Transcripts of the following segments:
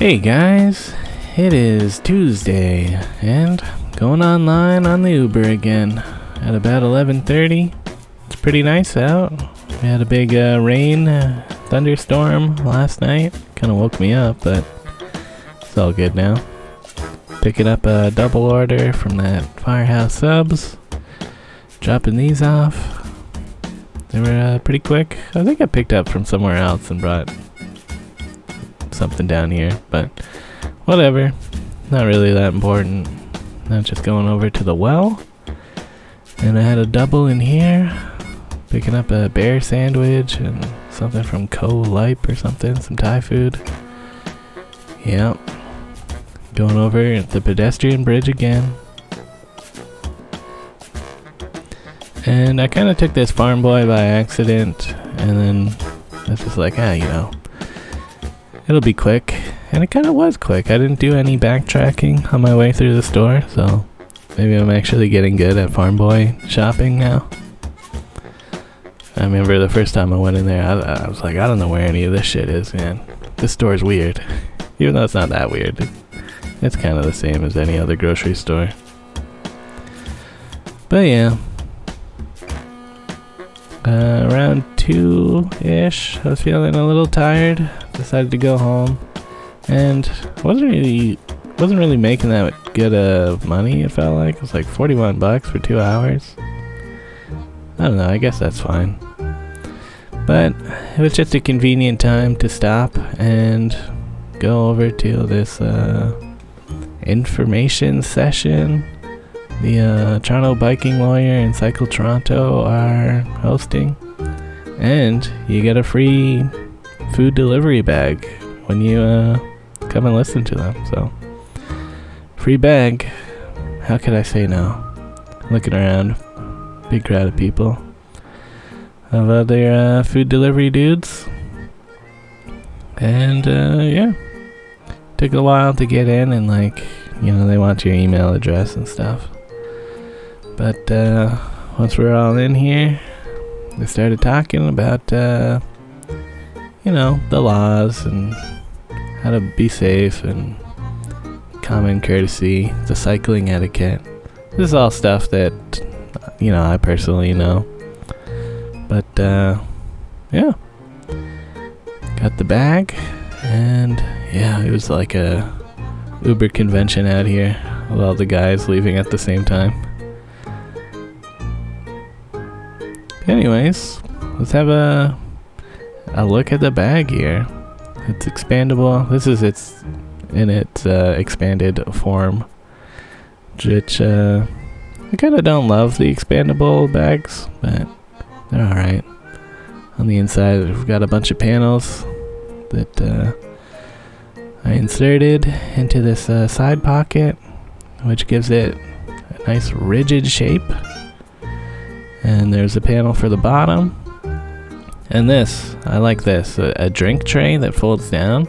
Hey guys, it is Tuesday and going online on the Uber again at about 11:30. It's pretty nice out. We had a big rain thunderstorm last night. Kind of woke me up, but it's all good now. Picking up a double order from that Firehouse Subs. Dropping these off. They were pretty quick. I think I picked up from somewhere else and brought something down here, but whatever. Not really that important. Now just going over to the well. And I had a double in here. Picking up a bear sandwich and something from Chillhop or something. Some Thai food. Yep. Going over at the pedestrian bridge again. And I kind of took this farm boy by accident. And then I was just like, it'll be quick. And it kind of was quick. I didn't do any backtracking on my way through the store, so maybe I'm actually getting good at farm boy shopping now. I remember the first time I went in there, I was like, I don't know where any of this shit is, man. This store's weird. Even though it's not that weird. It's kind of the same as any other grocery store. But yeah. Around 2-ish, I was feeling a little tired. Decided to go home. And wasn't really making that good of money, it felt like. It was like $41 for 2 hours. I don't know, I guess that's fine. But it was just a convenient time to stop and go over to this information session. The Toronto Biking Lawyer and Cycle Toronto are hosting. And you get a free food delivery bag when you come and listen to them. So, free bag. How could I say no? Looking around, big crowd of people. Of other food delivery dudes. And yeah. Took a while to get in and they want your email address and stuff. But once we're all in here, they started talking about, the laws and how to be safe and common courtesy, the cycling etiquette. This is all stuff that, I personally know. But, yeah. Got the bag, and yeah, it was like a Uber convention out here with all the guys leaving at the same time. Anyways, let's have a look at the bag here. It's expandable. This is its expanded form, which I kind of don't love the expandable bags, but they're alright. On the inside, we've got a bunch of panels that I inserted into this side pocket, which gives it a nice rigid shape. And there's a panel for the bottom. And this, I like this, a drink tray that folds down.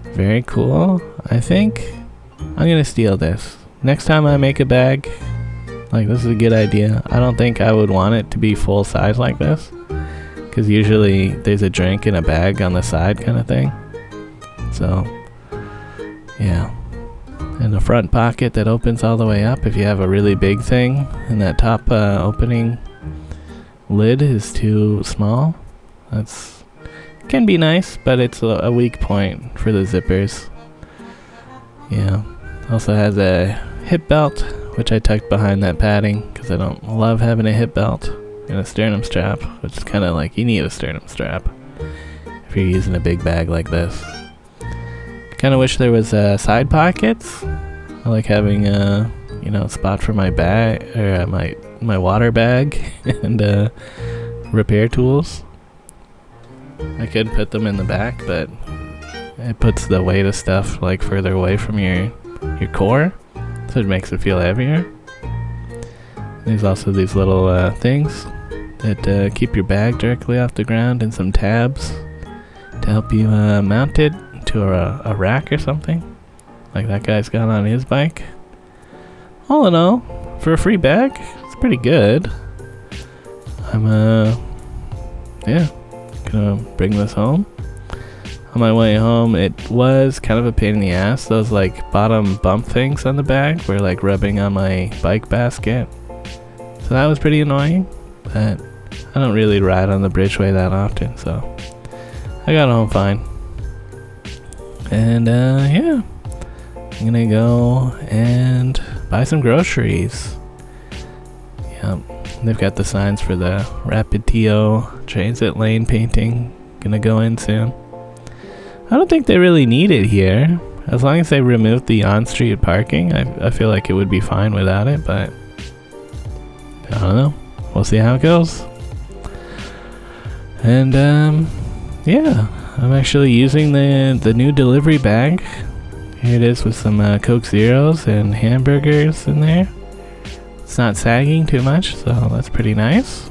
Very cool. I think I'm gonna steal this. Next time I make a bag, this is a good idea. I don't think I would want it to be full size like this, because usually there's a drink in a bag on the side kind of thing. So, yeah. And a front pocket that opens all the way up if you have a really big thing, and that top opening lid is too small. That's can be nice, but it's a weak point for the zippers. Yeah. Also has a hip belt, which I tucked behind that padding because I don't love having a hip belt, and a sternum strap, which is kind of like you need a sternum strap if you're using a big bag like this. Kind of wish there was side pockets. I like having a spot for my bag or my water bag and repair tools. I could put them in the back, but it puts the weight of stuff further away from your core, so it makes it feel heavier. There's also these little things that keep your bag directly off the ground, and some tabs to help you mount it to a rack or something, like that guy's got on his bike. All in all, for a free bag, it's pretty good. I'm gonna bring this home. on my way home. It was kind of a pain in the ass. Those like bottom bump things on the back were like rubbing on my bike basket. So that was pretty annoying, but I don't really ride on the bridgeway that often, so I got home fine. And yeah, I'm gonna go and buy some groceries. Yep, they've got the signs for the Rapid TO transit lane painting. Gonna go in soon. I don't think they really need it here. As long as they remove the on-street parking, I feel like it would be fine without it, but I don't know. We'll see how it goes. And yeah, I'm actually using the new delivery bag. Here it is with some Coke Zeros and hamburgers in there. It's not sagging too much, so that's pretty nice.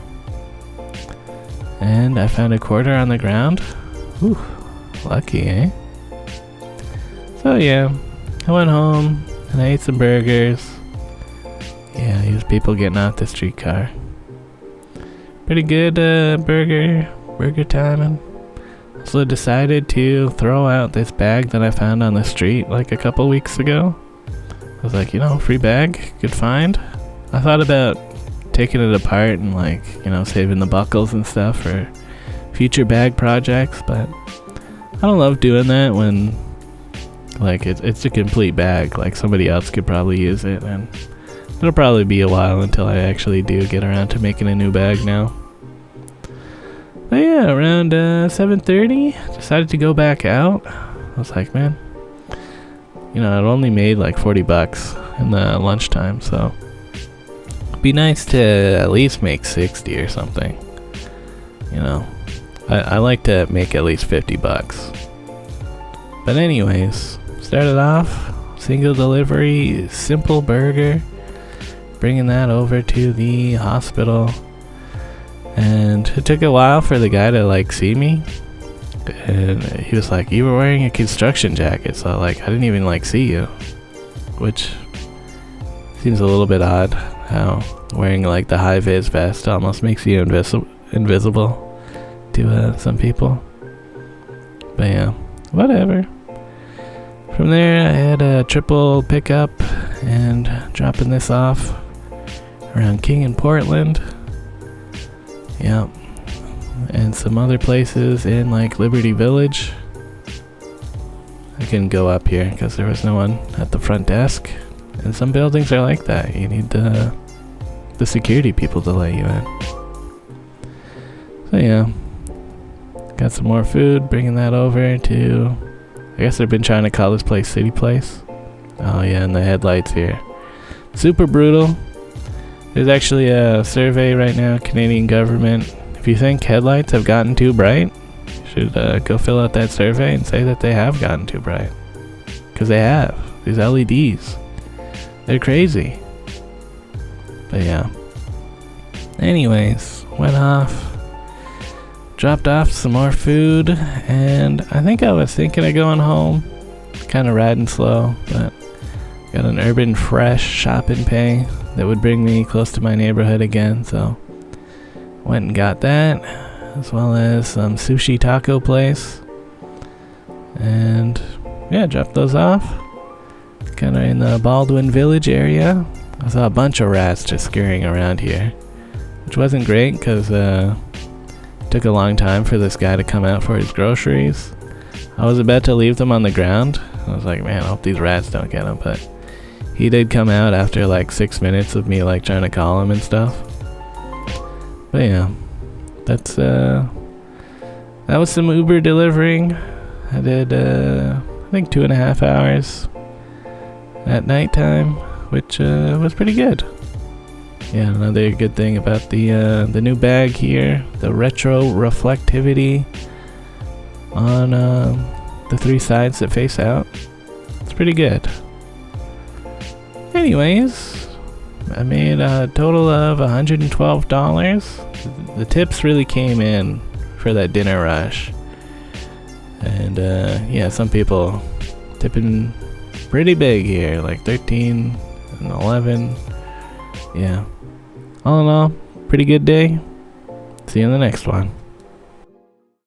And I found a quarter on the ground. Whew, lucky, eh? So yeah, I went home and I ate some burgers. Yeah, here's people getting off the streetcar. Pretty good burger time. And so decided to throw out this bag that I found on the street like a couple weeks ago. I was like, free bag, good find. I thought about taking it apart and like, saving the buckles and stuff for future bag projects, but I don't love doing that when like it's a complete bag. Like somebody else could probably use it, and it'll probably be a while until I actually do get around to making a new bag now. But yeah, around 7:30, decided to go back out. I was like, man, I'd only made like $40 in the lunchtime, so it'd be nice to at least make 60 or something. I like to make at least $50. But anyways, started off single delivery, simple burger, bringing that over to the hospital. And it took a while for the guy to like see me, and he was like, you were wearing a construction jacket, so like I didn't even like see you, which seems a little bit odd, how wearing like the high vis vest almost makes you invisible to some people. But yeah, whatever. From there I had a triple pickup and dropping this off around King and Portland. Yep. And some other places in like Liberty Village. I couldn't go up here because there was no one at the front desk. And some buildings are like that. You need the security people to let you in. So yeah. Got some more food, bringing that over to, I guess they've been trying to call this place City Place. Oh yeah, and the headlights here. Super brutal. There's actually a survey right now, Canadian government. If you think headlights have gotten too bright, you should go fill out that survey and say that they have gotten too bright. Because they have. These LEDs. They're crazy. But yeah. Anyways, went off. Dropped off some more food. And I think I was thinking of going home. Kind of riding slow. But got an Urban Fresh shop and pay that would bring me close to my neighborhood again, so went and got that, as well as some sushi taco place, and yeah, dropped those off. Kind of in the Baldwin Village area. I saw a bunch of rats just scurrying around here, which wasn't great because it took a long time for this guy to come out for his groceries. I was about to leave them on the ground. I was like, man, I hope these rats don't get them, but he did come out after like 6 minutes of me like trying to call him and stuff. But yeah, that's that was some Uber delivering. I did I think 2.5 hours at nighttime, which was pretty good. Yeah, another good thing about the new bag here, the retro reflectivity on the 3 sides that face out. It's pretty good. Anyways, I made a total of $112. The tips really came in for that dinner rush. And yeah, some people tipping pretty big here, like 13 and 11. Yeah. All in all, pretty good day. See you in the next one.